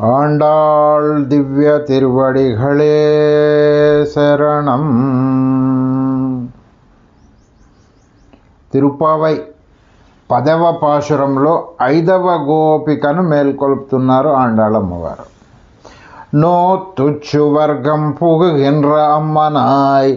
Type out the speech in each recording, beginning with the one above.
ஆண்டாள் திவ்ய திருவடிகளே சரணம். తిరుపావై 10వ పాశురంలో 5వ గోపికను మేల్కొల్పుతున్నారు ఆండాళమ్మవారు. நோத்துச்சு வர்க்கம் புகுகின்ற அம்மனாய்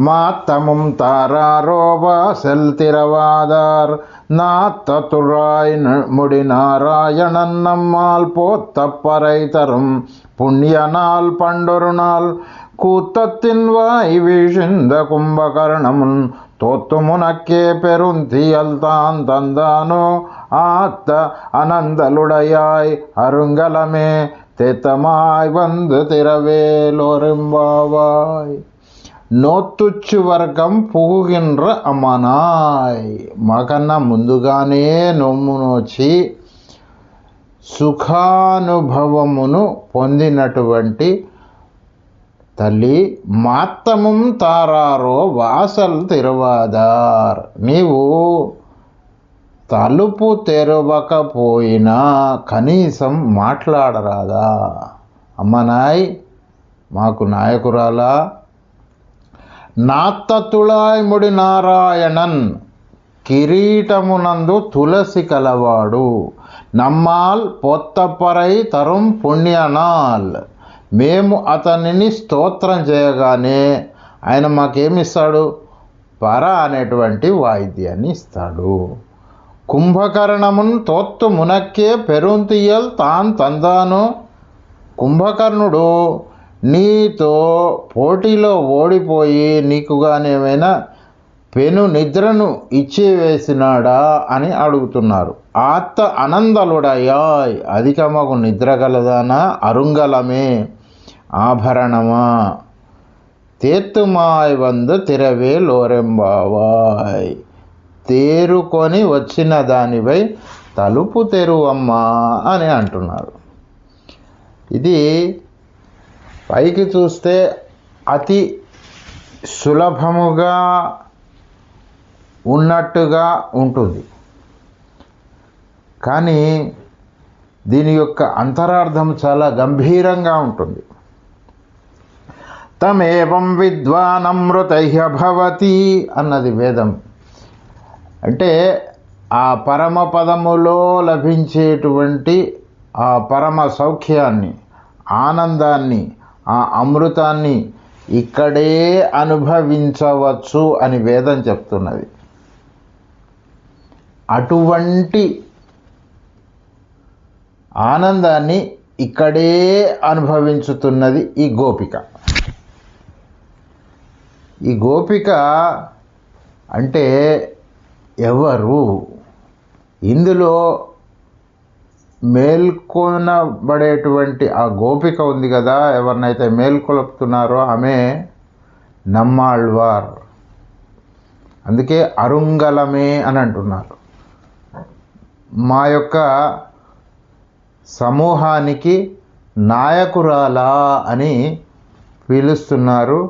மாத்தமும் தாராரோபா செல் திரவாதார் நாத்தத்துழாய் முடி நாராயணன் நம்மால் போத்தப்பறை தரும் புண்ணிய நாள் பண்டொரு நாள் கூத்தத்தின் வாய் வீழ்ந்த கும்பகர்ணமுன் தோத்துமுனக்கே பெருந்தியல் தான் தந்தானோ ஆத்த அனந்தலுடையாய் அருங்கலமே தேத்தமாய் வந்து திரவேலோరెంబావాయ్. నోతుచ్చు వర్గం పుగుగిన్ర అమ్మనాయ్. మాకన్నా ముందుగానే నొమ్ము నోచి సుఖానుభవమును పొందినటువంటి తల్లి మాత్తముం తారారో వాసల్ తిరువాదార్. నీవు తలుపు తెరవకపోయినా కనీసం మాట్లాడరాదా? అమ్మనాయ్, మాకు నాయకురాలా? నాత్తతుళాయ్ ముడి నారాయణన్, కిరీటమునందు తులసి కలవాడు. నమ్మాల్ పొత్తపరై తరుం పుణ్యనాల్, మేము అతనిని స్తోత్రం చేయగానే ఆయన మాకేమిస్తాడు? పర అనేటువంటి వాయిద్యాన్ని ఇస్తాడు. కుంభకర్ణమున్ తోత్తు మునక్కే పెరుంతియల్ తాన్ తందాను. కుంభకర్ణుడు నీతో పోటీలో ఓడిపోయి నీకుగానేమైనా పెను నిద్రను ఇచ్చి వేసినాడా అని అడుగుతున్నారు. ఆత్త అనందలుడయాయ్, అధికమగు నిద్ర గలదానా? అరుంగలమే, ఆభరణమా? తేత్తుమాయ్ వందు తిరవేలోరెంబావాయ్, తేరుకొని వచ్చిన దానిపై తలుపు తెరువమ్మా అని అంటున్నారు. ఇది పైకి చూస్తే అతి సులభముగా ఉన్నట్టుగా ఉంటుంది, కానీ దీని యొక్క అంతరార్థం చాలా గంభీరంగా ఉంటుంది. తమేవం విద్వానమృతైః భవతి అన్నది వేదం. అంటే ఆ పరమపదములో లభించేటువంటి ఆ పరమ సౌఖ్యాన్ని, ఆనందాన్ని, ఆ అమృతాన్ని ఇక్కడే అనుభవించవచ్చు అని వేదం చెప్తున్నది. అటువంటి ఆనందాన్ని ఇక్కడే అనుభవించుతున్నది ఈ గోపిక. ఈ గోపిక అంటే ఎవరు? ఇందులో మేల్కొనబడేటువంటి ఆ గోపిక ఉంది కదా, ఎవరినైతే మేల్కొలుపుతున్నారో ఆమె నమ్మాళ్వార్. అందుకే అరుంగలమే అని అంటున్నారు. మా యొక్క సమూహానికి నాయకురాలా అని పిలుస్తున్నారు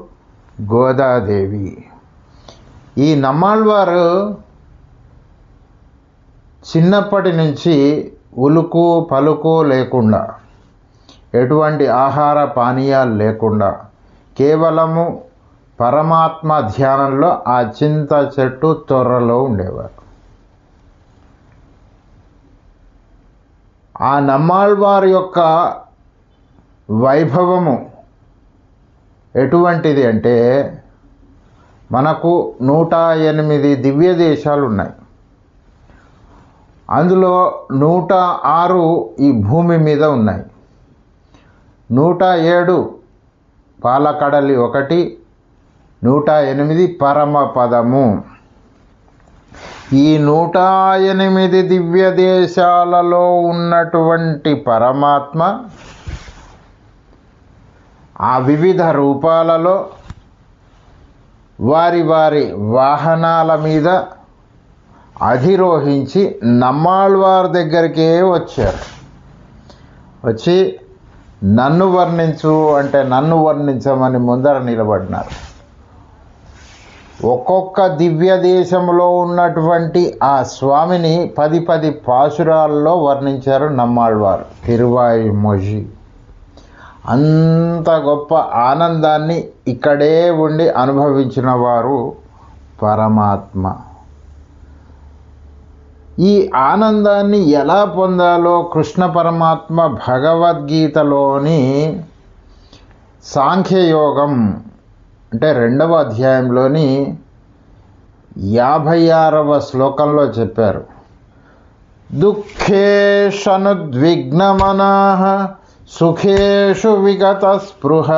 గోదాదేవి. ఈ నమ్మాళ్వారు చిన్నప్పటి నుంచి ఉలుకు పలుకు లేకుండా, ఎటువంటి ఆహార పానీయాలు లేకుండా కేవలము పరమాత్మ ధ్యానంలో ఆ చింత చెట్టు తొర్రలో ఉండేవారు. ఆ నమ్మాళ్వారి యొక్క వైభవము ఎటువంటిది అంటే, మనకు 108 దివ్య దేశాలు ఉన్నాయి. అందులో 106 ఈ భూమి మీద ఉన్నాయి. 107 పాలకడలి ఒకటి, 108 పరమపదము. ఈ 108 దివ్య దేశాలలో ఉన్నటువంటి పరమాత్మ ఆ వివిధ రూపాలలో వారి వారి వాహనాల మీద అధిరోహించి నమ్మాళ్వారి దగ్గరికే వచ్చారు. వచ్చి నన్ను వర్ణించు అంటే నన్ను వర్ణించమని ముందర నిలబడినారు. ఒక్కొక్క దివ్య దేశంలో ఉన్నటువంటి ఆ స్వామిని 10 పాశురాల్లో వర్ణించారు నమ్మాళ్వారు. తిరువాయి మొజి అంత గొప్ప ఆనందాన్ని ఇక్కడే ఉండి అనుభవించిన వారు పరమాత్మ. ఈ ఆనందాన్ని ఎలా పొందాలో కృష్ణ పరమాత్మ భగవద్గీతలోని సాంఖ్యయోగం అంటే 2వ అధ్యాయంలోని 56వ శ్లోకంలో చెప్పారు. దుఃఖేషనుద్విగ్నమనాః సుఖేషు విగత స్పృహ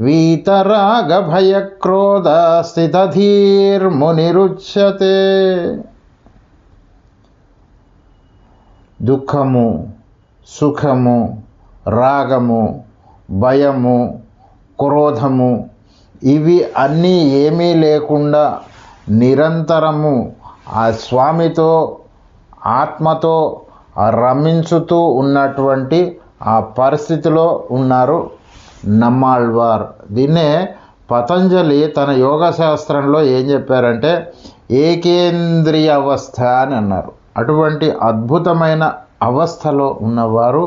వీతరాగ భయక్రోధ స్థితధీర్మునిరుచ్యతే. దుఃఖము, సుఖము, రాగము, భయము, క్రోధము ఇవి అన్నీ ఏమీ లేకుండా నిరంతరము ఆ స్వామితో ఆత్మతో రమించుతూ ఉన్నటువంటి ఆ పరిస్థితిలో ఉన్నారు నమ్మాళ్వార్. దీన్నే పతంజలి తన యోగ శాస్త్రంలో ఏం చెప్పారంటే ఏకేంద్రియ అవస్థ అని అన్నారు. అటువంటి అద్భుతమైన అవస్థలో ఉన్నవారు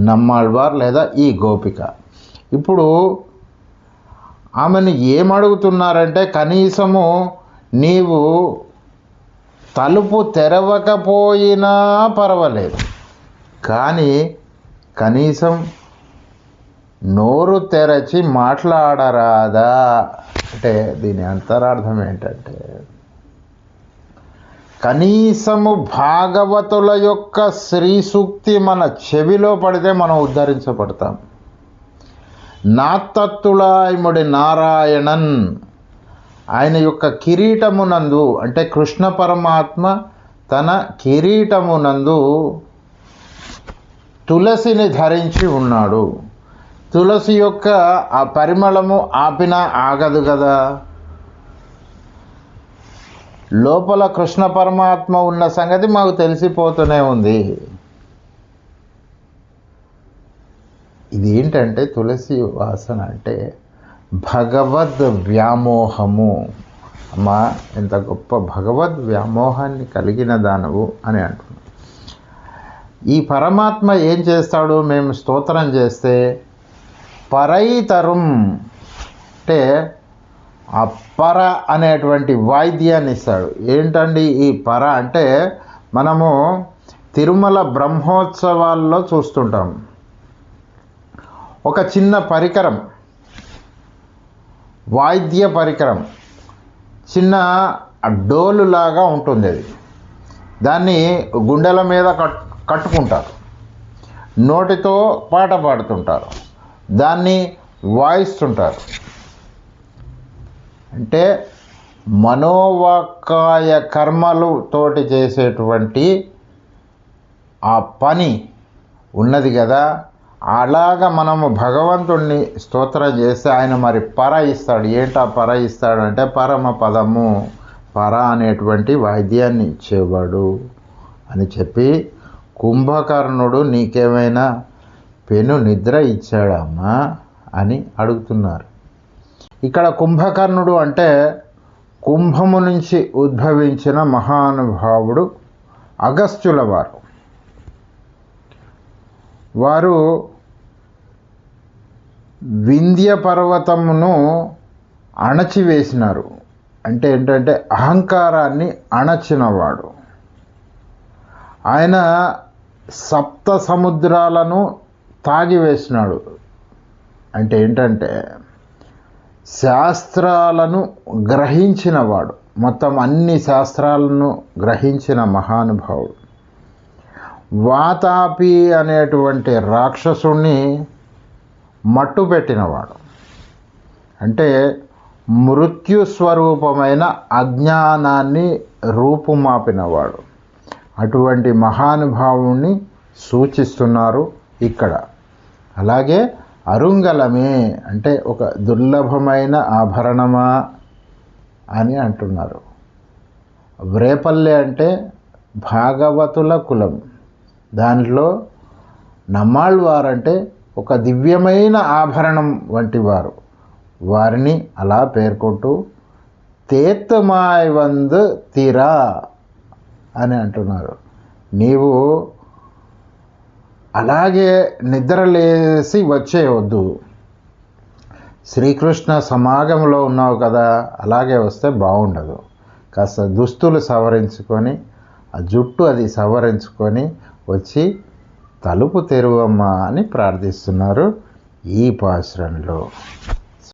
నమ్మాళ్వార్ లేదా ఈ గోపిక. ఇప్పుడు ఆమెను ఏమడుగుతున్నారంటే కనీసము నీవు తలుపు తెరవకపోయినా పర్వాలేదు, కానీ కనీసం నోరు తెరచి మాట్లాడరాదా అంటే దీని అంతరార్థం ఏంటంటే కనీసము భాగవతుల యొక్క శ్రీ సూక్తి మన చెవిలో పడితే మనం ఉద్ధరించబడతాం. నాత్తత్తుళాయముడి నారాయణన్ ఆయన యొక్క కిరీటమునందు అంటే కృష్ణ పరమాత్మ తన కిరీటమునందు తులసిని ధరించి ఉన్నాడు. తులసి యొక్క ఆ పరిమళము ఆపినా ఆగదు కదా. లోపల కృష్ణ పరమాత్మ ఉన్న సంగతి మాకు తెలిసిపోతూనే ఉంది. ఇది ఏంటంటే తులసి వాసన అంటే భగవద్ వ్యామోహము. అమ్మా ఎంత గొప్ప భగవద్ వ్యామోహాన్ని కలిగిన దానవు అని అంటున్నాం. ఈ పరమాత్మ ఏం చేస్తాడు, మేము స్తోత్రం చేస్తే పరైతరం అంటే ఆ పర అనేటువంటి వాయిద్యాన్ని ఇస్తాడు. ఏంటండి ఈ పర అంటే మనము తిరుమల బ్రహ్మోత్సవాల్లో చూస్తుంటాం. ఒక చిన్న పరికరం, వాయిద్య పరికరం, చిన్న డోలులాగా ఉంటుంది. అది దాన్ని గుండెల మీద కట్టుకుంటారు, నోటితో పాట పాడుతుంటారు, దాన్ని వాయిస్తుంటారు. అంటే మనోవాకాయ కర్మలు తోటి చేసేటువంటి ఆ పని ఉన్నది కదా. అలాగా మనము భగవంతుణ్ణి స్తోత్రం చేస్తే ఆయన మరి పర ఇస్తాడు. ఏంటా పర ఇస్తాడు అంటే పరమ పదము, పర అనేటువంటి వాయిద్యాన్ని ఇచ్చేవాడు అని చెప్పి కుంభకర్ణుడు నీకేమైనా పెను నిద్ర ఇచ్చాడమ్మా అని అడుగుతున్నారు. ఇక్కడ కుంభకర్ణుడు అంటే కుంభము నుంచి ఉద్భవించిన మహానుభావుడు అగస్త్యుల వారు. వారు వింధ్య పర్వతమును అణచివేసినారు. అంటే ఏంటంటే అహంకారాన్ని అణచినవాడు. ఆయన సప్త సముద్రాలను తాగివేసినాడు. అంటే ఏంటంటే శాస్త్రాలను గ్రహించినవాడు, మొత్తం అన్ని శాస్త్రాలను గ్రహించిన మహానుభావుడు. వాతాపి అనేటువంటి రాక్షసుణ్ణి మట్టు పెట్టినవాడు. అంటే మృత్యుస్వరూపమైన అజ్ఞానాన్ని రూపుమాపినవాడు. అటువంటి మహానుభావుణ్ణి సూచిస్తున్నారు ఇక్కడ. అలాగే అరుంగలమే అంటే ఒక దుర్లభమైన ఆభరణమా అని అంటున్నారు. వ్రేపల్లె అంటే భాగవతుల కులం. దాంట్లో నమ్మాళ్వారంటే ఒక దివ్యమైన ఆభరణం వంటి వారు. వారిని అలా పేర్కొంటూ తేత్తమాయ్ వంద్ తీరా అని అంటున్నారు. నీవు అలాగే నిద్రలేసి వచ్చేయవద్దు. శ్రీకృష్ణ సమాగంలో ఉన్నావు కదా, అలాగే వస్తే బాగుండదు. కాస్త దుస్తులు సవరించుకొని, ఆ జుట్టు అది సవరించుకొని వచ్చి తలుపు తెరువమ్మా అని ప్రార్థిస్తున్నారు ఈ పాశ్రంలో.